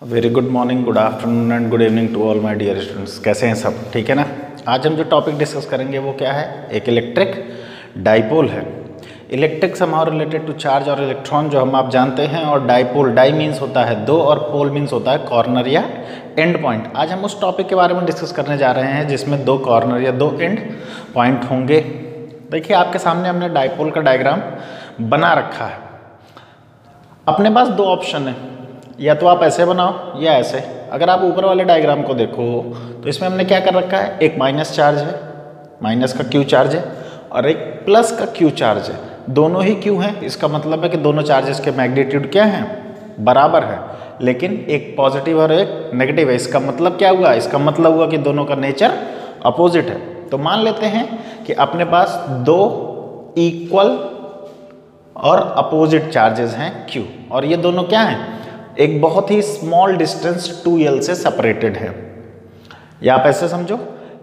Very good morning, good afternoon and good evening to all my dear students. कैसे हैं सब? ठीक है ना। आज हम जो टॉपिक डिस्कस करेंगे वो क्या है? एक इलेक्ट्रिक डाइपोल है। Electric somehow related to charge और इलेक्ट्रॉन जो हम आप जानते हैं, और डाइपोल, डाई मीन्स होता है दो और पोल मीन्स होता है कॉर्नर या एंड पॉइंट। आज हम उस टॉपिक के बारे में डिस्कस करने जा रहे हैं जिसमें दो कॉर्नर या दो एंड पॉइंट होंगे। देखिए आपके सामने हमने डाइपोल का डायग्राम बना रखा है। अपने पास दो ऑप्शन है, या तो आप ऐसे बनाओ या ऐसे। अगर आप ऊपर वाले डायग्राम को देखो तो इसमें हमने क्या कर रखा है, एक माइनस चार्ज है, माइनस का क्यू चार्ज है, और एक प्लस का क्यू चार्ज है। दोनों ही क्यू हैं, इसका मतलब है कि दोनों चार्जेस के मैग्नीट्यूड क्या हैं, बराबर है। लेकिन एक पॉजिटिव और एक नेगेटिव है। इसका मतलब क्या हुआ? इसका मतलब हुआ कि दोनों का नेचर अपोजिट है। तो मान लेते हैं कि अपने पास दो इक्वल और अपोजिट चार्जेस हैं Q, और ये दोनों क्या हैं, एक बहुत ही स्मॉल डिस्टेंस 2L से सेपरेटेड है। या आप ऐसे समझो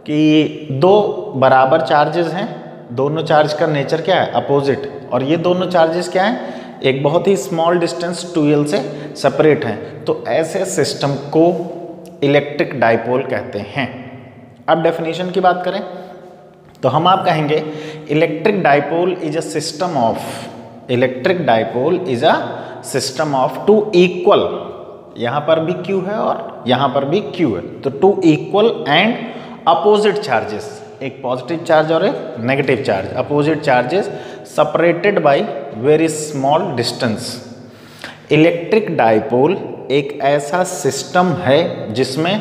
कि दो बराबर चार्जेस हैं, दोनों चार्ज का नेचर क्या है, अपोजिट, और ये दोनों चार्जेस क्या हैं, एक बहुत ही स्मॉल डिस्टेंस 2L से सेपरेट हैं। तो ऐसे सिस्टम को इलेक्ट्रिक डाइपोल कहते हैं। अब डेफिनेशन की बात करें तो हम आप कहेंगे electric dipole is a system of, electric dipole is a system of two equal, यहां पर भी Q है और यहां पर भी Q है, तो two equal and opposite charges, एक पॉजिटिव चार्ज और एक negative charge, opposite charges separated by very small distance. Electric dipole एक ऐसा सिस्टम है जिसमें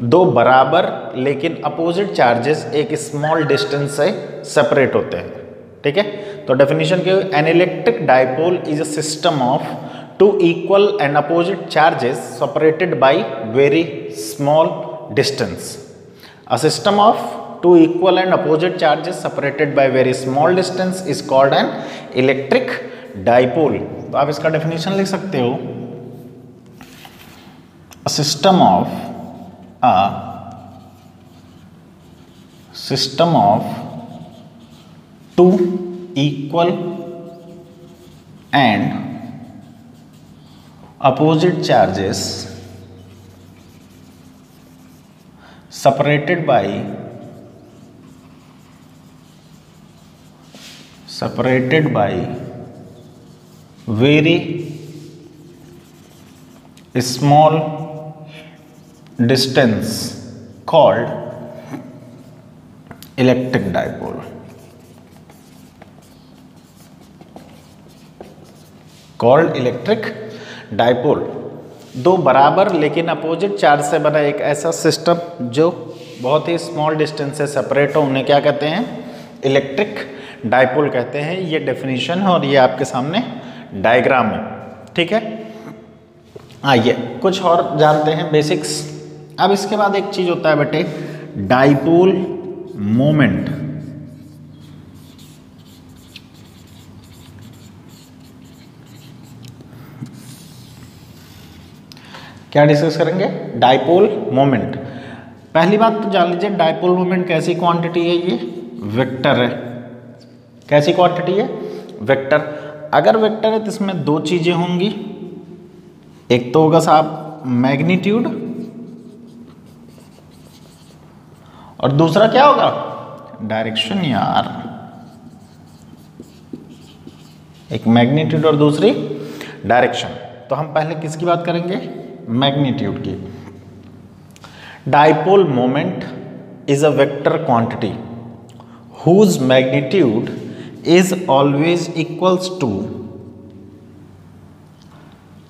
दो बराबर लेकिन अपोजिट चार्जेस एक स्मॉल डिस्टेंस से सेपरेट होते हैं। ठीक है, तो डेफिनेशन के, an electric dipole is a system of two equal and opposite charges separated by very small distance. A system of two equal and opposite charges separated by very small distance is called an electric dipole। तो आप इसका definition लिख सकते हो, a system of two equal and opposite charges separated by very small distance called electric dipole। called electric dipole, दो बराबर लेकिन opposite charge से बना एक ऐसा सिस्टम जो बहुत ही स्मॉल डिस्टेंस से सेपरेट हो, उन्हें क्या कहते हैं, इलेक्ट्रिक डाइपोल कहते हैं। ये डेफिनेशन है और ये आपके सामने डायग्राम है। ठीक है, आइए कुछ और जानते हैं बेसिक्स। अब इसके बाद एक चीज होता है बेटे, डाइपोल मोमेंट। क्या डिस्कस करेंगे? Dipole moment. पहली बात तो जान लीजिए, डाइपोल मोमेंट कैसी क्वांटिटी है, ये वेक्टर है। कैसी क्वांटिटी है? वेक्टर। अगर वेक्टर है तो इसमें दो चीजें होंगी, एक तो होगा साहब मैग्नीट्यूड, और दूसरा क्या होगा, डायरेक्शन। यार एक मैग्नीट्यूड और दूसरी डायरेक्शन। तो हम पहले किसकी बात करेंगे, मैग्नीट्यूड की। Dipole moment is a vector quantity whose magnitude is always equals to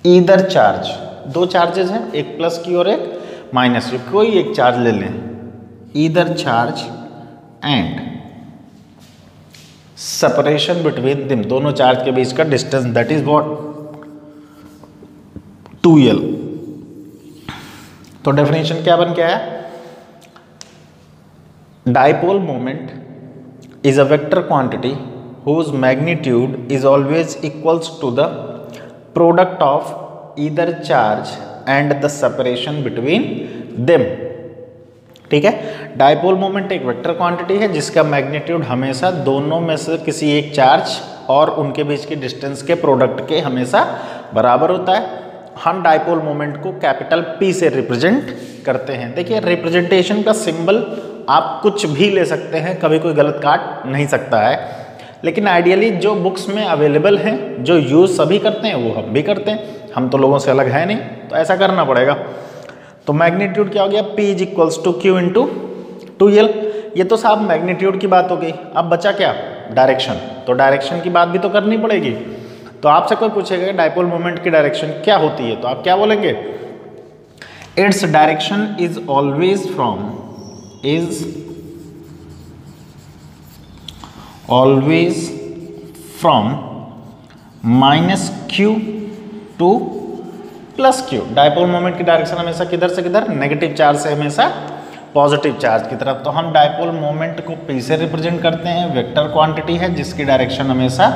either charge, दो चार्जेस हैं, एक प्लस की और एक माइनस की, कोई एक चार्ज ले लें, either charge and separation between them, दोनों चार्ज के बीच का distance, that is what, 2L। तो डेफिनेशन क्या बन गया है, dipole moment is a vector quantity whose magnitude is always equals to the product of either charge and the separation between them। ठीक है, डाइपोल मोमेंट एक वेक्टर क्वांटिटी है जिसका मैग्नीट्यूड हमेशा दोनों में से किसी एक चार्ज और उनके बीच की डिस्टेंस के प्रोडक्ट के हमेशा बराबर होता है। हम डाइपोल मोमेंट को कैपिटल P से रिप्रेजेंट करते हैं। देखिए रिप्रेजेंटेशन का सिंबल आप कुछ भी ले सकते हैं, कभी कोई गलत काट नहीं सकता है, लेकिन आइडियली जो बुक्स में अवेलेबल हैं, जो यूज़ सभी करते हैं वो हम भी करते हैं, हम तो लोगों से अलग है नहीं, तो ऐसा करना पड़ेगा। तो मैग्नीट्यूड क्या हो गया, P is equals to Q into 2L। ये तो साहब मैग्नीट्यूड की बात हो गई। अब बचा क्या, डायरेक्शन। तो डायरेक्शन की बात भी तो करनी पड़ेगी। तो आपसे कोई पूछेगा डाइपोल मोमेंट की डायरेक्शन क्या होती है, तो आप क्या बोलेंगे, its direction is always from minus Q two plus Q। Dipole moment की डायरेक्शन हमेशा किधर से किधर, नेगेटिव चार्ज से हमेशा पॉजिटिव चार्ज की तरफ। तो हम डाइपोल मोमेंट को P से रिप्रेजेंट करते हैं, वेक्टर क्वांटिटी है जिसकी डायरेक्शन हमेशा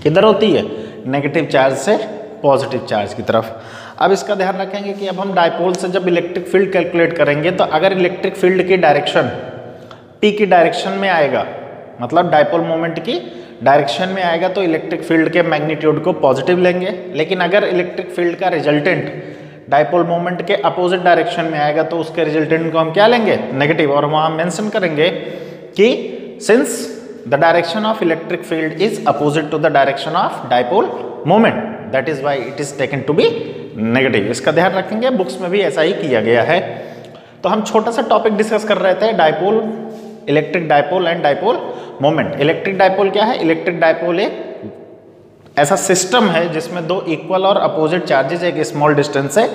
किधर होती है, नेगेटिव चार्ज से पॉजिटिव चार्ज की तरफ। अब इसका ध्यान रखेंगे कि अब हम डाइपोल से जब इलेक्ट्रिक फील्ड कैलकुलेट करेंगे, तो अगर इलेक्ट्रिक फील्ड की डायरेक्शन P की डायरेक्शन में आएगा, मतलब डाइपोल मोमेंट की डायरेक्शन में आएगा, तो इलेक्ट्रिक फील्ड के मैग्नीट्यूड को पॉजिटिव लेंगे। लेकिन अगर इलेक्ट्रिक फील्ड का रिजल्टेंट डाइपोल मोमेंट के अपोजिट डायरेक्शन में आएगा, तो उसके रिजल्टेंट को हम क्या लेंगे, नेगेटिव। और वहाँ मेंशन करेंगे कि since the direction of electric field is opposite to the direction of dipole moment, that is why it is taken to be negative. इसका ध्यान रखेंगे, बुक्स में भी ऐसा ही किया गया है। तो हम छोटा सा टॉपिक डिस्कस कर रहे थे, dipole, electric dipole and dipole moment. Electric dipole क्या है, इलेक्ट्रिक डाइपोल एक ऐसा सिस्टम है जिसमें दो इक्वल और अपोजिट चार्जेस एक स्मॉल डिस्टेंस से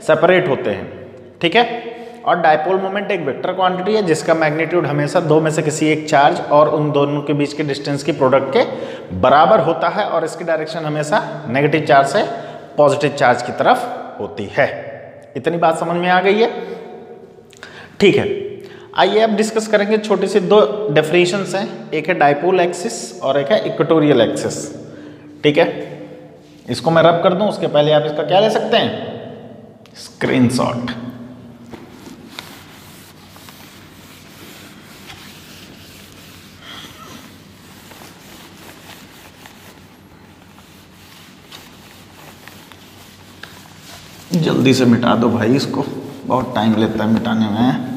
सेपरेट होते हैं, ठीक है। और डाइपोल मोमेंट एक वेक्टर क्वांटिटी है जिसका मैग्नीट्यूड हमेशा दो में से किसी एक चार्ज और उन दोनों के बीच के डिस्टेंस की प्रोडक्ट के बराबर होता है, और इसकी डायरेक्शन हमेशा नेगेटिव चार्ज से पॉजिटिव चार्ज की तरफ होती है। इतनी बात समझ में आ गई है, ठीक है। आइए अब डिस्कस करेंगे, छोटी सी दो डेफिनेशंस हैं, एक है डाइपोल एक्सिस और एक है इक्वेटोरियल एक्सिस, ठीक है। इसको मैं रब कर दूं, उसके पहले आप इसका क्या ले सकते हैं, स्क्रीनशॉट। जल्दी से मिटा दो भाई, इसको बहुत टाइम लेता है मिटाने में,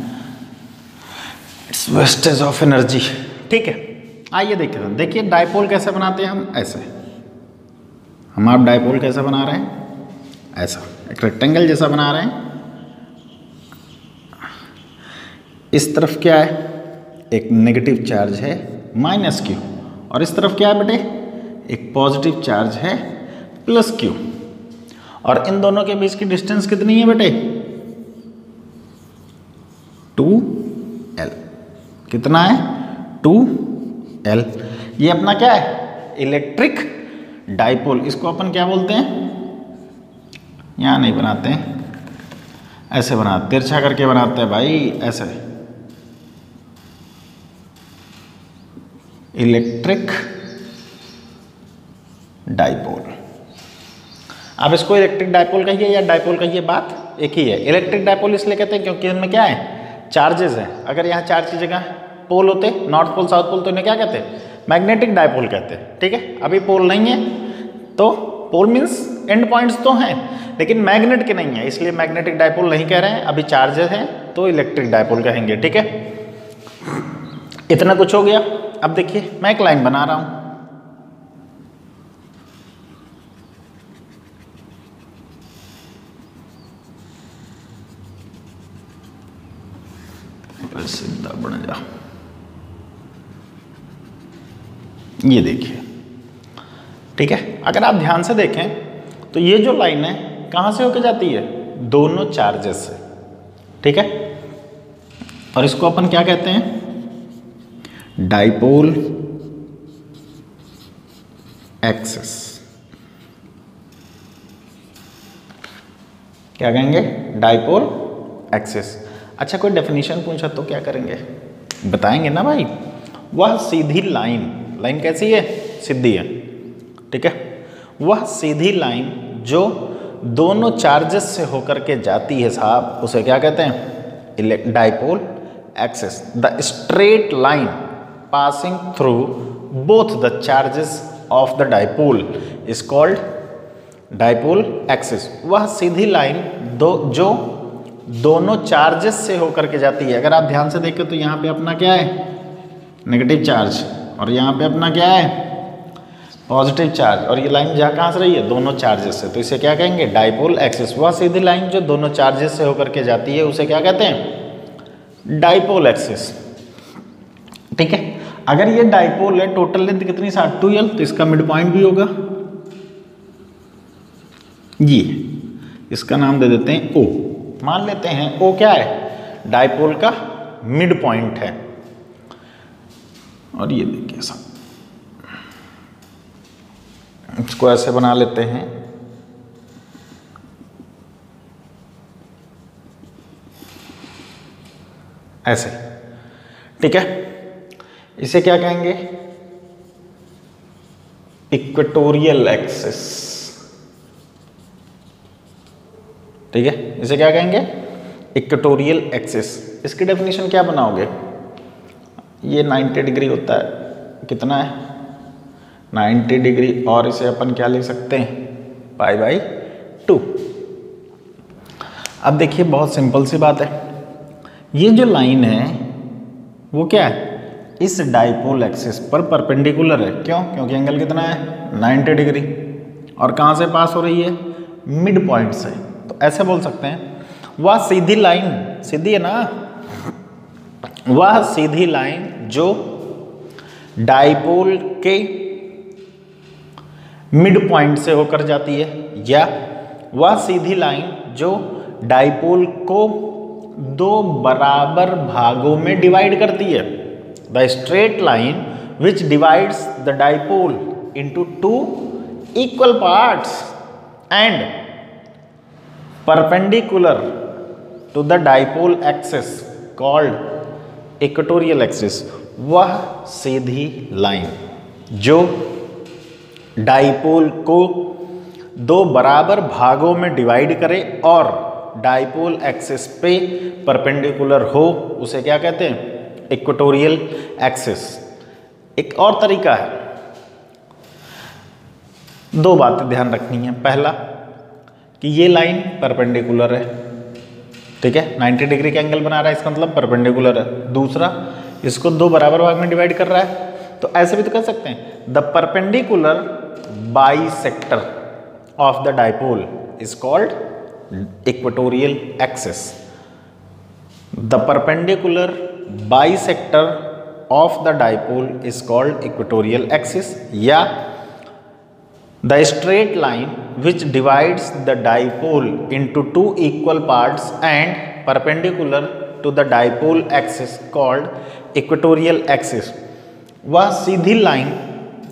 इट्स वेस्टेज ऑफ एनर्जी, ठीक है। आइए देखिए डाइपोल कैसे बनाते हैं हम, ऐसे हम आप डाइपोल कैसे बना रहे हैं, ऐसा एक रेक्टेंगल जैसा बना रहे हैं। इस तरफ क्या है, एक नेगेटिव चार्ज है माइनस Q, और इस तरफ क्या है बेटे, एक पॉजिटिव चार्ज है प्लस Q, और इन दोनों के बीच की डिस्टेंस कितनी है बेटे, 2L। कितना है, 2L। ये अपना क्या है, इलेक्ट्रिक डाइपोल। इसको अपन क्या बोलते हैं, यहाँ नहीं बनाते हैं, ऐसे बनाते, तिरछा करके बनाते हैं भाई, ऐसे इलेक्ट्रिक डाइपोल। अब इसको इलेक्ट्रिक डाइपोल कहिए या डाइपोल कहिए, बात एक ही है। इलेक्ट्रिक डाइपोल इसलिए कहते हैं क्योंकि इनमें क्या है, चार्जेस हैं। अगर यहाँ चार्ज की जगह पोल होते, नॉर्थ पोल साउथ पोल, तो इन्हें क्या कहते हैं, मैग्नेटिक डाइपोल कहते हैं, ठीक है। अभी पोल नहीं है, तो पोल मीन्स एंड पॉइंट्स तो हैं लेकिन मैग्नेट के नहीं है, इसलिए मैग्नेटिक डाइपोल नहीं कह रहे हैं। अभी चार्जेस हैं तो इलेक्ट्रिक डाइपोल कहेंगे, ठीक है। इतना कुछ हो गया। अब देखिए मैं एक लाइन बना रहा हूं, सीधा बढ़ जा, ये देखिए, ठीक है। अगर आप ध्यान से देखें तो ये जो लाइन है कहां से होकर जाती है, दोनों चार्जेस से, ठीक है। और इसको अपन क्या कहते हैं, डाइपोल एक्सिस। क्या कहेंगे, डाइपोल एक्सिस। अच्छा कोई डेफिनेशन पूछा तो क्या करेंगे, बताएंगे ना भाई। वह सीधी लाइन, लाइन कैसी है, सीधी है, ठीक है। वह सीधी लाइन जो दोनों चार्जेस से होकर के जाती है साहब, उसे क्या कहते हैं, dipole axis. The straight line passing through both the charges of the dipole is called dipole axis वह सीधी लाइन जो दोनों चार्जेस से होकर के जाती है। अगर आप ध्यान से देखें तो यहाँ पे अपना क्या है, नेगेटिव चार्ज, और यहाँ पे अपना क्या है, पॉजिटिव चार्ज, और ये लाइन जहाँ कहाँ से रही है, दोनों चार्जेस से, तो इसे क्या कहेंगे, डाइपोल एक्सिस। वह सीधी लाइन जो दोनों चार्जेस से होकर के जाती है उसे क्या कहते हैं, डाइपोल एक्सिस। ठीक है, अगर ये डाइपोल है, टोटल लेंथ कितनी 2L, तो इसका मिड पॉइंट भी होगा ये, इसका नाम दे देते हैं O। मान लेते हैं O क्या है, डाइपोल का मिड पॉइंट है। और ये देखिए सब, इसको ऐसे बना लेते हैं, ऐसे। ठीक है, इसे क्या कहेंगे, इक्वेटोरियल एक्सिस। ठीक है, इसे क्या कहेंगे, इक्वेटोरियल एक्सिस। इसकी डेफिनेशन क्या बनाओगे, ये 90 डिग्री होता है, कितना है 90 डिग्री, और इसे अपन क्या लिख सकते हैं, π/2। अब देखिए बहुत सिंपल सी बात है, ये जो लाइन है वो क्या है, इस डाइपोल एक्सिस पर परपेंडिकुलर है। क्यों, क्योंकि एंगल कितना है 90 डिग्री, और कहाँ से पास हो रही है, मिड पॉइंट से। तो ऐसे बोल सकते हैं, वह सीधी लाइन, सीधी है ना, वह सीधी लाइन जो डाइपोल के मिड पॉइंट से होकर जाती है, या वह सीधी लाइन जो डाइपोल को दो बराबर भागों में डिवाइड करती है। The straight line which divides the dipole into 2 equal parts and perpendicular to the dipole axis called equatorial axis. वह सीधी लाइन जो डाइपोल को दो बराबर भागों में डिवाइड करे और डाइपोल एक्सिस पे परपेंडिकुलर हो, उसे क्या कहते हैं, इक्वेटोरियल एक्सिस। एक और तरीका है, दो बातें ध्यान रखनी है। पहला कि ये लाइन परपेंडिकुलर है, ठीक है, 90 डिग्री का एंगल बना रहा है, इसका मतलब परपेंडिकुलर है। दूसरा, इसको दो बराबर भाग में डिवाइड कर रहा है, तो ऐसे भी तो कर सकते हैं, the perpendicular bisector of the dipole is called equatorial axis. The perpendicular bisector of the dipole is called equatorial axis, या the straight line which divides the dipole into 2 equal parts and perpendicular to the dipole axis called equatorial axis. वह सीधी line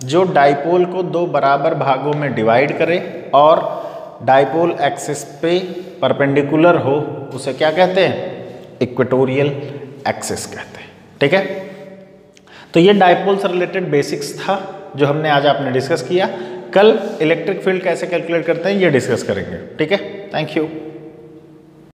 जो dipole को दो बराबर भागों में divide करे और डाइपोल एक्सिस पे परपेंडिकुलर हो, उसे क्या कहते हैं, इक्वेटोरियल एक्सिस कहते हैं। ठीक है, तो ये डाइपोल से रिलेटेड बेसिक्स था जो हमने आज आपने डिस्कस किया। कल इलेक्ट्रिक फील्ड कैसे कैलकुलेट करते हैं ये डिस्कस करेंगे। ठीक है, थैंक यू।